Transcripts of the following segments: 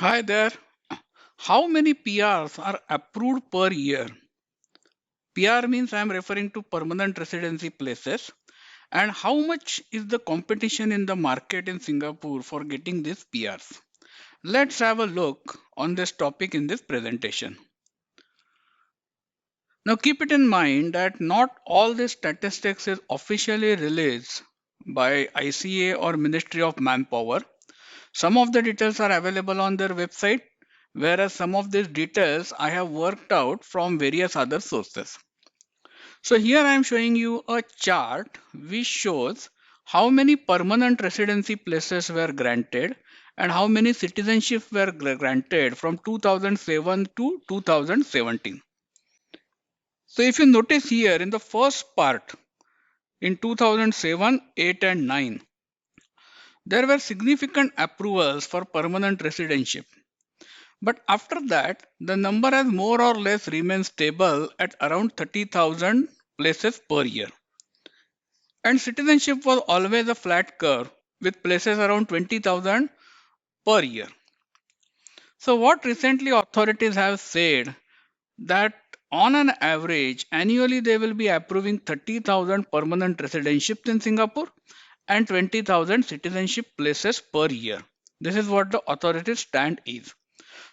Hi there. How many PRs are approved per year? PR means I am referring to permanent residency places. And how much is the competition in the market in Singapore for getting these PRs? Let's have a look on this topic in this presentation. Now keep it in mind that not all this statistics is officially released by ICA or Ministry of Manpower. Some of the details are available on their website, whereas some of these details I have worked out from various other sources. So here I am showing you a chart which shows how many permanent residency places were granted and how many citizenships were granted from 2007 to 2017. So if you notice here in the first part in 2007, 8 and 9, there were significant approvals for permanent residentship. But after that, the number has more or less remained stable at around 30,000 places per year. And citizenship was always a flat curve with places around 20,000 per year. So what recently authorities have said that on an average annually they will be approving 30,000 permanent residentships in Singapore and 20,000 citizenship places per year. This is what the authorities stand is.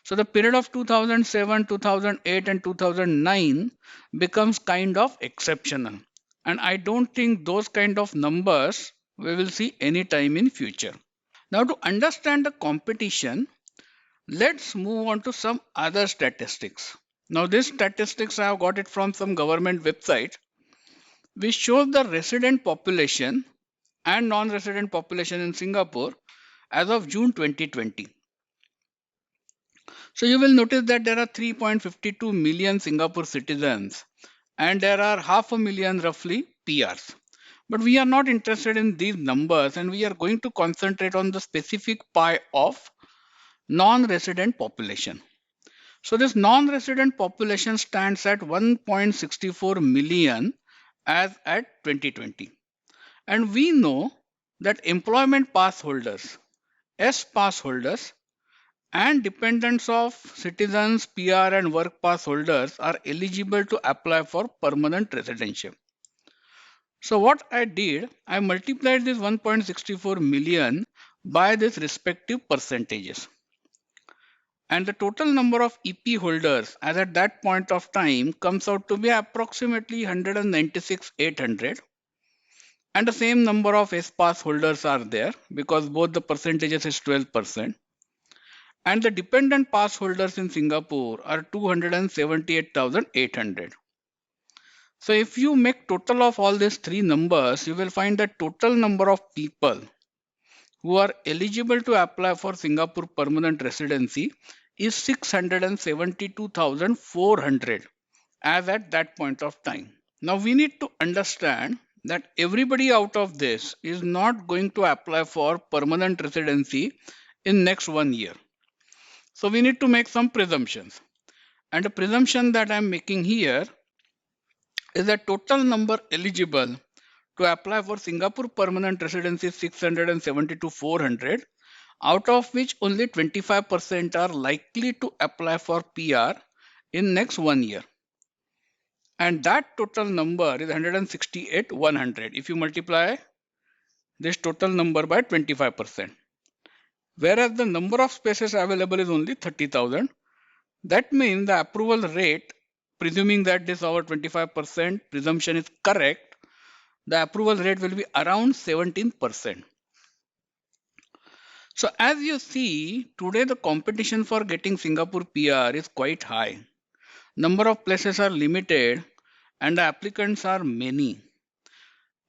So the period of 2007, 2008 and 2009 becomes kind of exceptional. And I don't think those kind of numbers we will see any time in future. Now to understand the competition, let's move on to some other statistics. Now this statistics I have got it from some government website which shows the resident population and non-resident population in Singapore as of June 2020. So you will notice that there are 3.52 million Singapore citizens and there are half a million roughly PRs. But we are not interested in these numbers and we are going to concentrate on the specific pie of non-resident population. So this non-resident population stands at 1.64 million as at 2020. And we know that employment pass holders, S pass holders and dependents of citizens, PR and work pass holders are eligible to apply for permanent residency. So what I did, I multiplied this 1.64 million by these respective percentages. And the total number of EP holders as at that point of time comes out to be approximately 196,800. And the same number of S pass holders are there because both the percentages is 12%. And the dependent pass holders in Singapore are 278,800. So if you make total of all these three numbers, you will find that total number of people who are eligible to apply for Singapore permanent residency is 672,400 as at that point of time. Now we need to understand that everybody out of this is not going to apply for permanent residency in next 1 year. So we need to make some presumptions. And the presumption that I'm making here is that total number eligible to apply for Singapore permanent residency is 672,400, out of which only 25% are likely to apply for PR in next 1 year. And that total number is 168,100 if you multiply this total number by 25%. Whereas the number of spaces available is only 30,000. That means the approval rate, presuming that this our 25% presumption is correct, the approval rate will be around 17%. So as you see, today the competition for getting Singapore PR is quite high. Number of places are limited and the applicants are many.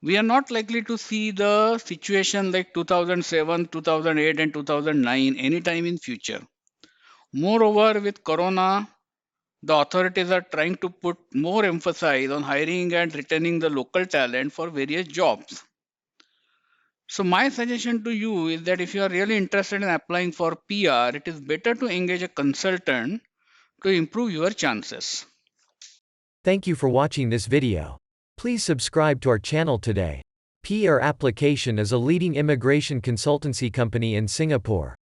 We are not likely to see the situation like 2007, 2008 and 2009 anytime in future. Moreover, with Corona, the authorities are trying to put more emphasis on hiring and retaining the local talent for various jobs. So my suggestion to you is that if you are really interested in applying for PR, it is better to engage a consultant to improve your chances. Thank you for watching this video. Please subscribe to our channel today. PR Application is a leading immigration consultancy company in Singapore.